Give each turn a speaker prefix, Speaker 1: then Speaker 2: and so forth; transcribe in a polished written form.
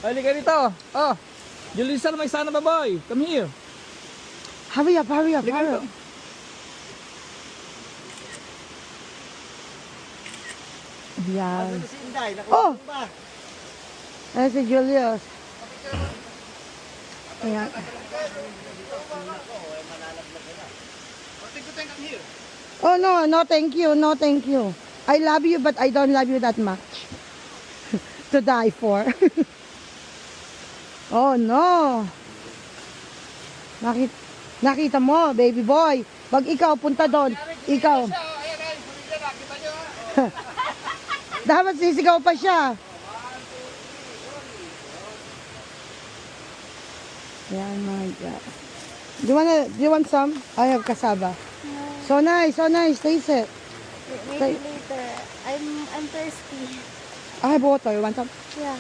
Speaker 1: Halika dito. Oh. Julisan, may sana ba, boy? Come here.
Speaker 2: Hurry up, hurry up,
Speaker 1: Halika
Speaker 2: hurry
Speaker 1: dito.
Speaker 2: up. Yan.
Speaker 3: Ano si Inday?
Speaker 2: Oh!
Speaker 3: Nakuha ba?
Speaker 2: Ayan si Julius. Ayan. Oh no, no thank you, no thank you. I love you but I don't love you that much. To die for. Oh no. Nakita mo, baby boy. Pag ikaw punta doon, ikaw. Dapat sisigaw pa siya. Yan, my God. Do you want some? I have cassava. So nice, taste it.
Speaker 4: Maybe later. I'm thirsty.
Speaker 2: I have water, you want some?
Speaker 4: Yeah.